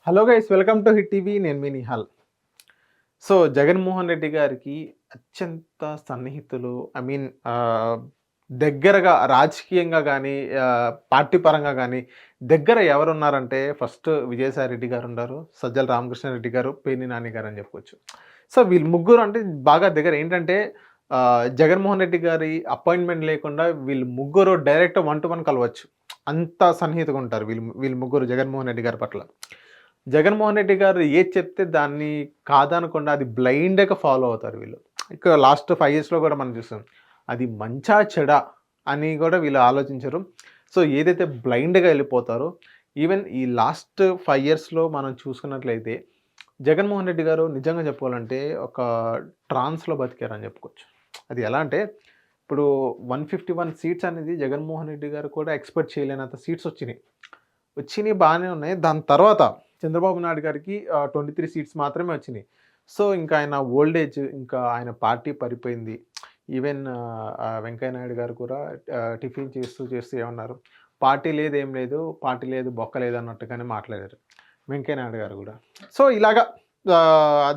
Hello guys, welcome to hit TV. నేను మీ Nihal. So Jaganmohan Reddy గారికి అత్యంత సన్నిహితులు, ఐ మీన్ దగ్గరగా రాజకీయంగా కానీ, పార్టీ పరంగా కానీ దగ్గర ఎవరున్నారంటే ఫస్ట్ విజయసాయి రెడ్డి గారు ఉన్నారు, సజ్జల రామకృష్ణారెడ్డి గారు, పేర్ని నాని గారు అని చెప్పుకోవచ్చు. సో వీళ్ళు ముగ్గురు అంటే బాగా దగ్గర. ఏంటంటే జగన్మోహన్ రెడ్డి గారి అపాయింట్మెంట్ లేకుండా వీళ్ళు ముగ్గురు డైరెక్ట్ 1-to-1 కలవచ్చు. అంత సన్నిహితంగా ఉంటారు వీళ్ళు వీళ్ళు ముగ్గురు జగన్మోహన్ రెడ్డి గారి పట్ల. జగన్మోహన్ రెడ్డి గారు ఏది చెప్తే దాన్ని కాదనకుండా అది బ్లైండ్‌గా ఫాలో అవుతారు వీళ్ళు. ఇక లాస్ట్ 5 ఇయర్స్‌లో కూడా మనం చూసాం. అది మంచా చెడా అని కూడా వీళ్ళు ఆలోచించరు. సో ఏదైతే బ్లైండ్‌గా ఎళ్ళిపోతారో, ఈవెన్ ఈ లాస్ట్ 5 ఇయర్స్‌లో మనం చూసుకున్నట్లయితే జగన్మోహన్ రెడ్డి గారు నిజంగా చెప్పుకోవాలంటే ఒక ట్రాన్స్‌లో బతికారని చెప్పుకోవచ్చు. అది ఎలా అంటే ఇప్పుడు 151 సీట్స్ అనేది జగన్మోహన్ రెడ్డి గారు కూడా ఎక్స్‌పెక్ట్ చేయలేనంత సీట్స్ వచ్చినియి. వచ్చినియి బానే ఉన్నాయి. దాని తర్వాత చంద్రబాబు నాయుడు గారికి 23 సీట్స్ మాత్రమే వచ్చినియి. సో, ఇంకా ఆయన ఓల్డ్ ఏజ్, ఇంకా ఆయన పార్టీ పడిపోయింది. ఈవెన్ వెంకయ్య నాయుడు గారు కూడా టిఫిన్ చేస్తూ ఏమన్నారు, పార్టీ లేదు, ఏం లేదు, పార్టీ లేదు, బొక్క లేదు అన్నట్టుగానే మాట్లాడారు వెంకయ్య నాయుడు గారు గూడా. సో, ఇలాగా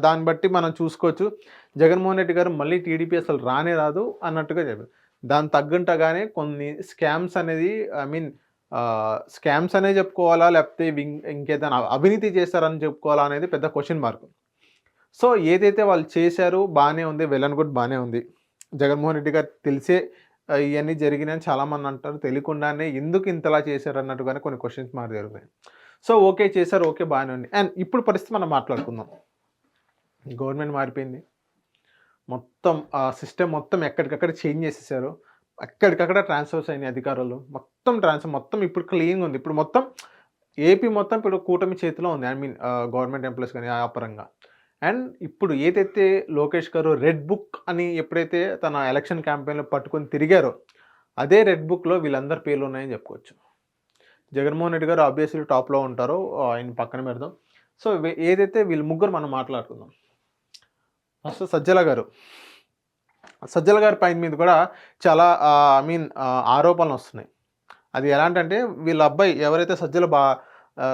దాన్ని బట్టి మనం చూసుకోవచ్చు. జగన్మోహన్ రెడ్డి గారు మళ్ళీ టీడీపీ అసలు రానే రాదు అన్నట్టుగా చెప్పారు. దానికి తగ్గట్టుగానే కొన్ని స్కామ్స్ అనేది, ఐ మీన్ స్కామ్స్ అనే చెప్పుకోవాలా? లేకపోతే ఇంకేదైనా అవినీతి చేశారని చెప్పుకోవాలా అనేది పెద్ద క్వెషన్ మార్క్. సో, ఏదైతే వాళ్ళు చేశారో బానే ఉంది. వెల్ అండ్ గుడ్, బానే ఉంది. జగన్మోహన్ రెడ్డి గారికి తెలిసే ఇయన్నీ జరిగినాయని చాలామంది అంటారు. తెలియకుండానే ఎందుకు ఇంతలా చేశారన్నట్టుగానే కొన్ని క్వెషన్స్ మార్క్ జరుగుతాయి. సో, ఓకే చేశారు. ఓకే, బానే ఉంది. అండ్ ఇప్పుడు పరిస్థితి మనం మాట్లాడుకుందాం. గవర్నమెంట్ మారిపోయింది. మొత్తం సిస్టమ్ మొత్తం ఎక్కడికక్కడ చేంజ్ చేసేసారు. ఎక్కడికక్కడ ట్రాన్స్‌ఫర్స్ అయినాయి అధికారులు. మొత్తం ఇప్పుడు క్లీన్‌గా ఉంది. ఇప్పుడు మొత్తం ఏపీ మొత్తం ఇప్పుడు కూటమి చేతిలో ఉంది. ఐ మీన్ గవర్నమెంట్ ఎంప్లాయీస్ గాని ఆ పరంగా. అండ్ ఇప్పుడు ఏదైతే లోకేష్ గారు రెడ్ బుక్ అని ఎప్పుడైతే తన ఎలక్షన్ క్యాంపెయిన్‌లో పట్టుకొని తిరిగారో, అదే రెడ్ బుక్‌లో వీళ్ళందరి పేర్లు ఉన్నాయని చెప్పుకోవచ్చు. జగన్మోహన్ రెడ్డి గారు ఆబ్వియస్లీ టాప్‌లో ఉంటారు. ఆయన పక్కన పెడదాం. సో, ఏదైతే వీళ్ళు ముగ్గురు మనం మాట్లాడుకుందాం. ఫస్ట్ సజ్జల గారు. సజ్జల గారి పైన మీద కూడా చాలా ఐ మీన్ ఆరోపణలొస్తున్నాయి. అది ఎలాంటంటే వీళ్ళ అబ్బాయి ఎవరైతే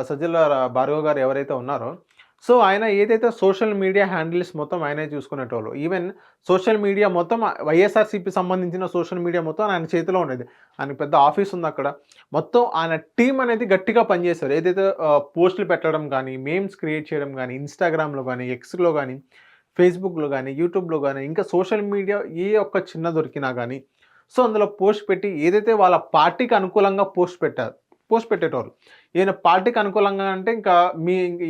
సజ్జల భార్గవ్ గారు ఎవరైతే ఉన్నారో, సో ఆయన ఏదైతే సోషల్ మీడియా హ్యాండిల్స్ మొత్తం ఆయనే చూసుకునేటోళ్ళు. ఈవెన్ సోషల్ మీడియా మొత్తం వైఎస్ఆర్‌సీపీ సంబంధించిన సోషల్ మీడియా మొత్తం ఆయన చేతిలో ఉండేది. ఆయనకి పెద్ద ఆఫీస్ ఉందక్కడ. మొత్తం ఆయన టీమ్ అనేది గట్టిగా పనిచేశారు. ఏదైతే పోస్టులు పెట్టడం గానీ, మీమ్స్ క్రియేట్ చేయడం గానీ, ఇన్‌స్టాగ్రామ్‌లో గానీ, ఎక్స్‌లో గానీ, ఫేస్‌బుక్‌లో గానీ, యూట్యూబ్‌లో గానీ, ఇంకా సోషల్ మీడియా ఏ ఒక్క చిన్న దొరికినా గానీ, సో అందులో పోస్ట్ పెట్టి ఏదైతే వాళ్ళ పార్టీకి అనుకూలంగా పోస్ట్ పెట్టేటోళ్ళు. ఈయన పార్టీకి అనుకూలంగా అంటే ఇంకా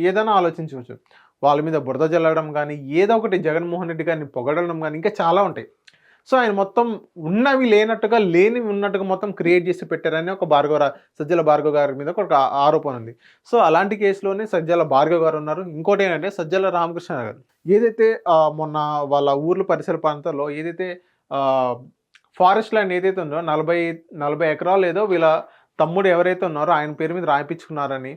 ఏదైనా ఆలోచించవచ్చు. వాళ్ళ మీద బురద జల్లడం గానీ, ఏదో ఒకటి జగన్మోహన్ రెడ్డి గారిని పొగడడం గానీ, ఇంకా చాలా ఉంటాయి. సో ఆయన మొత్తం ఉన్నవి లేనట్టుగా, లేనివి ఉన్నట్టుగా మొత్తం క్రియేట్ చేసి పెట్టారని ఒక సజ్జల భార్గవ్ గారి మీద ఒక ఆరోపణ ఉంది. సో అలాంటి కేసులోనే సజ్జల భార్గవ్ గారు ఉన్నారు. ఇంకోటేంటంటే సజ్జల రామకృష్ణ గారు. ఏదైతే మొన్న వాళ్ళ ఊర్ల పరిసర ప్రాంతాల్లో ఏదైతే ఆహ్, ఫారెస్ట్ ల్యాండ్ ఏదైతే ఉందో 40 ఎకరాలు ఏదో వీళ్ళ తమ్ముడు ఎవరైతే ఉన్నారో ఆయన పేరు మీద రాయింపించుకున్నారని,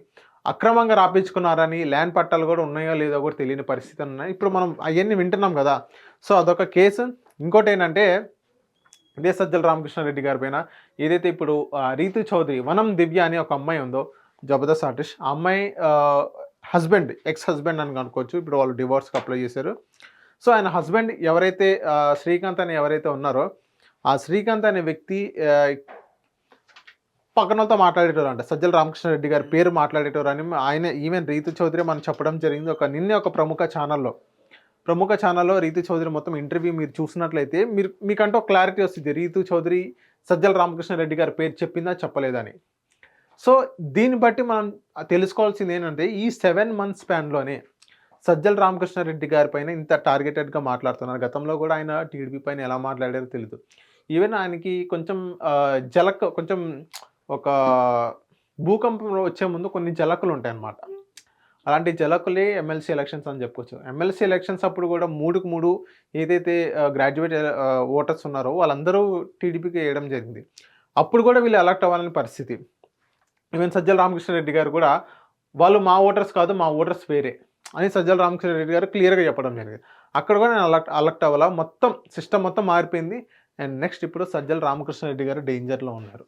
అక్రమంగా రాపించుకున్నారని, ల్యాండ్ పట్టాలు కూడా ఉన్నాయో లేదో కూడా తెలియని పరిస్థితులు ఉన్నాయి. ఇప్పుడు మనం అయన్నీ వింటున్నాం కదా! సో అదొక కేసు. ఇంకోటేంటంటే ఇదే సజ్జల రామకృష్ణారెడ్డి గారి పైన ఏదైతే ఇప్పుడు రీతు చౌదరి, వనం దివ్య అనే ఒక అమ్మాయి ఉందో, జబర్దస్త్ ఆర్టిస్ట్. ఆ అమ్మాయి ఎక్స్ హస్బెండ్ అని అనుకోవచ్చు. ఇప్పుడు వాళ్ళు డివోర్స్‌కి అప్లై చేశారు. సో ఆయన హస్బెండ్ ఎవరైతే శ్రీకాంత్ అని ఎవరైతే ఉన్నారో, ఆ శ్రీకాంత్ అనే వ్యక్తి పక్కనోళ్ళతో మాట్లాడేటోరంట. సజ్జల రామకృష్ణారెడ్డి గారి పేరు మాట్లాడేటోరని ఆయనే, ఈవెన్ రీతు చౌదరి మనం చెప్పడం జరిగింది. నిన్నే ఒక ప్రముఖ ఛానల్‌లో రీతు చౌదరి మొత్తం ఇంటర్వ్యూ మీరు చూసినట్లయితే మీకంటూ ఒక క్లారిటీ వస్తది. రీతు చౌదరి సజ్జల రామకృష్ణారెడ్డి గారి పేరు చెప్పిందా? చెప్పలేదా అని. సో దీన్ని బట్టి మనం తెలుసుకోవాల్సింది ఏంటంటే ఈ 7 మంత్స్ స్పాన్‌లోనే సజ్జల రామకృష్ణారెడ్డి గారి పైన ఇంత టార్గెటెడ్‌గా మాట్లాడుతున్నారు. గతంలో కూడా ఆయన టీడీపీ పైన ఎలా మాట్లాడారో తెలీదు. ఈవెన్ ఆయనకి కొంచెం కొంచెం ఒక భూకంపం వచ్చే ముందు కొన్ని జలకులుంటాయన్నమాట. అలాంటి జలకులే ఎమ్మెల్సీ ఎలక్షన్స్ అని చెప్పుకోవచ్చు. ఎమ్మెల్సీ ఎలక్షన్స్ అప్పుడు కూడా 3కి 3 ఏదైతే గ్రాడ్యుయేట్ ఓటర్స్ ఉన్నారో వాళ్ళందరూ టీడీపీకి ఎయడం జరిగింది. అప్పుడు కూడా వీళ్ళు ఎలక్ట్ అవ్వాలని పరిస్థితి. ఈవెన్ సజ్జల రామకృష్ణారెడ్డి గారు కూడా వాళ్ళు మా ఓటర్స్ కాదు, మా ఓటర్స్ వేరే అని సజ్జల రామకృష్ణారెడ్డి గారు క్లియర్‌గా చెప్పడం జరిగింది. అక్కడ కూడా నేను ఎలక్ట్ అవ్వాలా, మొత్తం సిస్టమ్ మొత్తం మారిపోయింది. అండ్ నెక్స్ట్ ఇప్పుడు సజ్జల రామకృష్ణారెడ్డి గారు డేంజర్‌లో ఉన్నారు.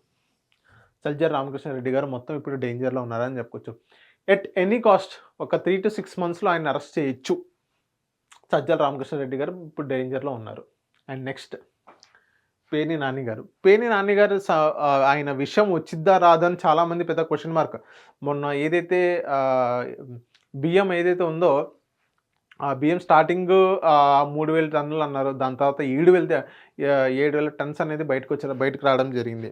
సజ్జల రామకృష్ణారెడ్డి గారు మొత్తం ఇప్పుడు డేంజర్‌లో ఉన్నారని చెప్పుకోవచ్చు. ఎట్ ఎనీ కాస్ట్ ఒక 3 to 6 మంత్స్‌లో ఆయన్ని అరెస్ట్ చేయొచ్చు. సజ్జల రామకృష్ణారెడ్డి గారు ఇప్పుడు డేంజర్‌లో ఉన్నారు. అండ్ నెక్స్ట్ పేర్ని నాని గారు. పేర్ని నాని గారు ఆయన విషయం వచ్చిద్దా రాదా అని చాలామంది పెద్ద క్వెషన్ మార్క్. మొన్న ఏదైతే బియ్యం ఏదైతే ఉందో ఆ బియ్యం స్టార్టింగ్ 3,000 టన్నులు అన్నారు. దాని తర్వాత 7,000 టన్స్ అనేది బయటకు రావడం జరిగింది.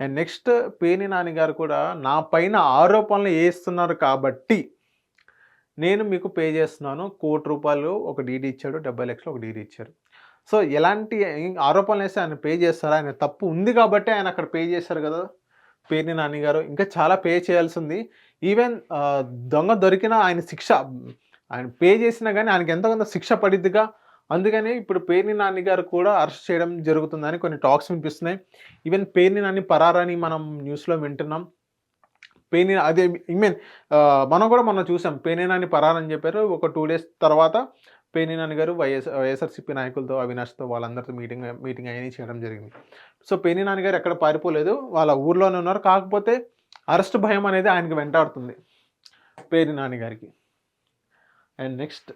అండ్ నెక్స్ట్ పేర్ని నాని గారు కూడా నా పైన ఆరోపణలు వేస్తున్నారు కాబట్టి నేను మీకు పే చేస్తున్నాను. ₹1,00,00,000 ఒక డీడీ ఇచ్చాడు. 70 లక్షలు ఒక డీడీ ఇచ్చారు. సో ఎలాంటి ఆరోపణలు వేస్తే ఆయన పే చేస్తారా? ఆయన తప్పు ఉంది కాబట్టి ఆయన అక్కడ పే చేశారు కదా పేర్ని నాని గారు. ఇంకా చాలా పే చేయాల్సి ఉంది. ఈవెన్ దొంగ దొరికినా ఆయన శిక్ష ఆయన పే చేసినా కానీ ఆయనకి ఎంతో కొంత శిక్ష పడిద్దిగా. అందుకని ఇప్పుడు పేర్ని నాని గారు కూడా అరెస్ట్ చేయడం జరుగుతుందని కొన్ని టాక్స్ వినిపిస్తున్నాయి. ఈవెన్ పేర్ని నాని పరారని మనం న్యూస్లో వింటున్నాం. అదే మనం కూడా మొన్న చూసాం. పేర్ని నాని పరారని చెప్పారు. ఒక 2 days తర్వాత పేర్ని నాని గారు వైఎస్ఆర్సీపీ నాయకులతో, అవినాష్తో వాళ్ళందరితో మీటింగ్ అవన్నీ చేయడం జరిగింది. సో పేర్ని నాని గారు ఎక్కడ పారిపోలేదు. వాళ్ళ ఊర్లోనే ఉన్నారు. కాకపోతే అరెస్ట్ భయం అనేది ఆయనకి వెంటాడుతుంది పేర్ని నాని గారికి. అండ్ నెక్స్ట్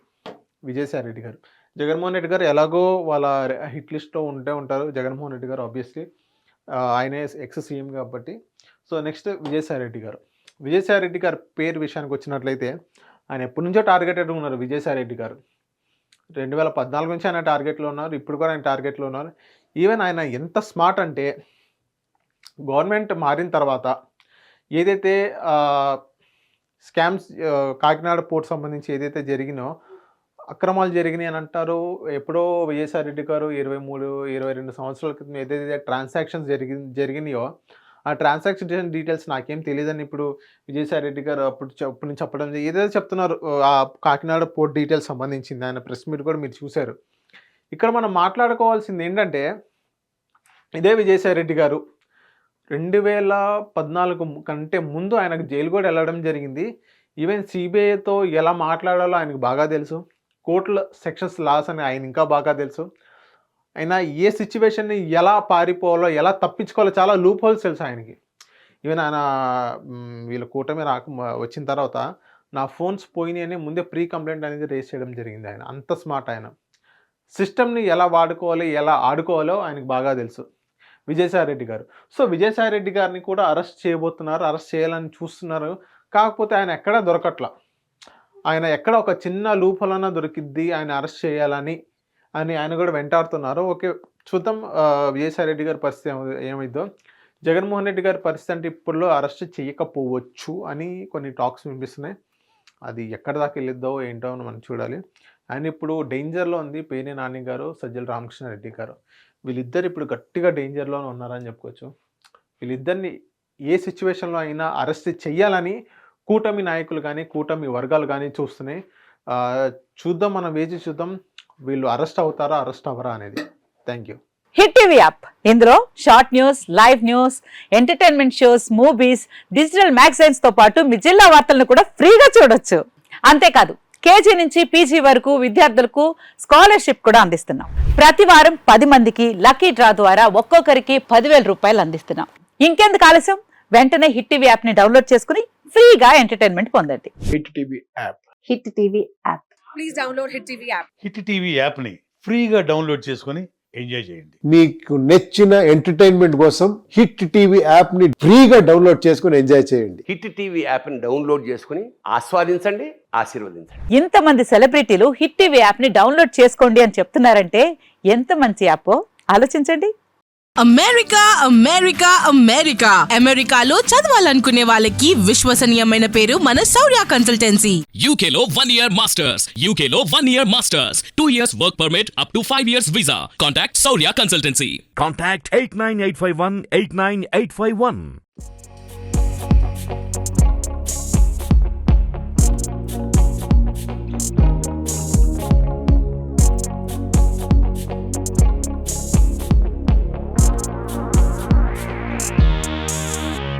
విజయసాయి రెడ్డి గారు. జగన్మోహన్ రెడ్డి గారు ఎలాగో వాళ్ళ హిట్ లిస్ట్లో ఉంటారు. జగన్మోహన్ రెడ్డి గారు ఆబ్వియస్లీ ఆయనే ఎక్స్ సీఎం కాబట్టి. సో నెక్స్ట్ విజయసాయి రెడ్డి గారు. విజయసాయి రెడ్డి గారి పేరు విషయానికి వచ్చినట్లయితే ఆయన ఎప్పటి నుంచో టార్గెటెడ్ ఉన్నారు. విజయసాయి రెడ్డి గారు 2014 నుంచి ఆయన టార్గెట్లో ఉన్నారు. ఇప్పుడు కూడా ఆయన టార్గెట్లో ఉన్నారు. ఈవెన్ ఆయన ఎంత స్మార్ట్ అంటే గవర్నమెంట్ మారిన తర్వాత ఏదైతే స్కామ్స్ కాకినాడ పోర్ట్ సంబంధించి ఏదైతే జరిగినో అక్రమాలు జరిగినాయి అని అంటారు. ఎప్పుడో విజయసాయి రెడ్డి గారు 23-22 సంవత్సరాల క్రితం ఏదైతే ట్రాన్సాక్షన్స్ జరిగినాయో ఆ ట్రాన్సాక్షన్ డీటెయిల్స్ నాకేం తెలియదని ఇప్పుడు విజయసాయి రెడ్డి గారు అప్పుడు నుంచి చెప్పడం ఏదైతే చెప్తున్నారు ఆ కాకినాడ పోర్ట్ డీటెయిల్స్ సంబంధించింది. ఆయన ప్రెస్ మీట్ కూడా మీరు చూశారు. ఇక్కడ మనం మాట్లాడుకోవాల్సింది ఏంటంటే ఇదే విజయసాయి రెడ్డి గారు 2014 కంటే ముందు ఆయనకు జైలు కూడా వెళ్ళడం జరిగింది. ఈవెన్ సిబిఐతో ఎలా మాట్లాడాలో ఆయనకు బాగా తెలుసు. కోర్టుల సెక్షన్స్ లాస్ అని ఆయన ఇంకా బాగా తెలుసు. అయినా ఏ సిచ్యువేషన్ని ఎలా పారిపోవాలో ఎలా తప్పించుకోవాలో చాలా లూప్ హోల్స్ తెలుసు ఆయనకి. ఈవెన్ ఆయన వీళ్ళ కూటమి వచ్చిన తర్వాత నా ఫోన్స్ పోయినాయి అని ముందే ప్రీ కంప్లైంట్ అనేది రేస్ చేయడం జరిగింది. ఆయన అంత స్మార్ట్. ఆయన సిస్టమ్ని ఎలా వాడుకోవాలి ఎలా ఆడుకోవాలో ఆయనకు బాగా తెలుసు విజయసాయి రెడ్డి గారు. సో విజయసాయి రెడ్డి గారిని కూడా అరెస్ట్ చేయబోతున్నారు. అరెస్ట్ చేయాలని చూస్తున్నారు. కాకపోతే ఆయన ఎక్కడా దొరకట్లా. ఆయన ఎక్కడ ఒక చిన్న లూప్ హోల్ అన్నా దొరికిద్ది ఆయన అరెస్ట్ చేయాలని ఆయన కూడా వెంటాడుతున్నారు. ఓకే చూద్దాం విజయసాయి రెడ్డి గారి పరిస్థితి ఏమైందో. జగన్మోహన్ రెడ్డి గారి పరిస్థితి అంటే ఇప్పుడులో అరెస్ట్ చేయకపోవచ్చు అని కొన్ని టాక్స్ వినిపిస్తున్నాయి. అది ఎక్కడ దాకా వెళ్ళిద్దో ఏంటో అని మనం చూడాలి. ఆయన ఇప్పుడు డేంజర్లో ఉంది పేర్ని నాని గారు, సజ్జల రామకృష్ణారెడ్డి గారు. వీళ్ళిద్దరు ఇప్పుడు గట్టిగా డేంజర్లోనే ఉన్నారని చెప్పుకోవచ్చు. వీళ్ళిద్దరిని ఏ సిచ్యువేషన్లో అయినా అరెస్ట్ చెయ్యాలని కూటమి నాయకులు కానీ కూటమి వర్గాలు కానీ చూస్తున్నాయి. చూద్దాం, మనం వేచి చూద్దాం వీళ్ళు అరెస్ట్ అవుతారా అరెస్ట్ అవ్వరా అనేది. Thank you. Hit TV app, ఇందులో short news, live news, entertainment shows, movies, digital magazines తో పాటు మీ జిల్లా వార్తలను కూడా ఫ్రీగా చూడొచ్చు. అంతేకాదు కేజీ నుంచి పీజీ వరకు విద్యార్థులకు స్కాలర్షిప్ కూడా అందిస్తున్నాం. ప్రతి వారం 10 మందికి లక్కీ డ్రా ద్వారా ఒక్కొక్కరికి 10,000 రూపాయలు అందిస్తున్నాం. ఇంకెందుకు ఆలస్యం, వెంటనే హిట్ టీవీ యాప్ ని డౌన్లోడ్ చేసుకుని ఫ్రీగా ఎంటర్టైన్మెంట్ పొందండి. Hit TV app. Hit TV app. Please download hit TV app. Hit TV app ని ఫ్రీగా డౌన్లోడ్ చేసుకుని ఎంజాయ్ చేయండి. మీకు నచ్చిన ఎంటర్టైన్మెంట్ కోసం హిట్ టీవీ యాప్ ని ఫ్రీగా డౌన్లోడ్ చేసుకుని ఎంజాయ్ చేయండి. హిట్ టీవీ యాప్ ని డౌన్లోడ్ చేసుకుని ఆస్వాదించండి, ఆశీర్వదించండి. ఇంతమంది సెలబ్రిటీలు హిట్ టీవీ యాప్ ని డౌన్లోడ్ చేసుకోండి అని చెప్తున్నారంటే ఎంత మంచి యాప్ ఆలోచించండి. అమెరికా అమెరికా అమెరికా అమెరికాలో చదవాలనుకునే వాళ్ళకి విశ్వసనీయమైన పేరు మన శౌర్య కన్సల్టెన్సీ. UK లో 1 year masters. UK లో 1 year masters. 2 years work permit up to 5 years visa. Contact Saurya Consultancy. Contact 89851 89851.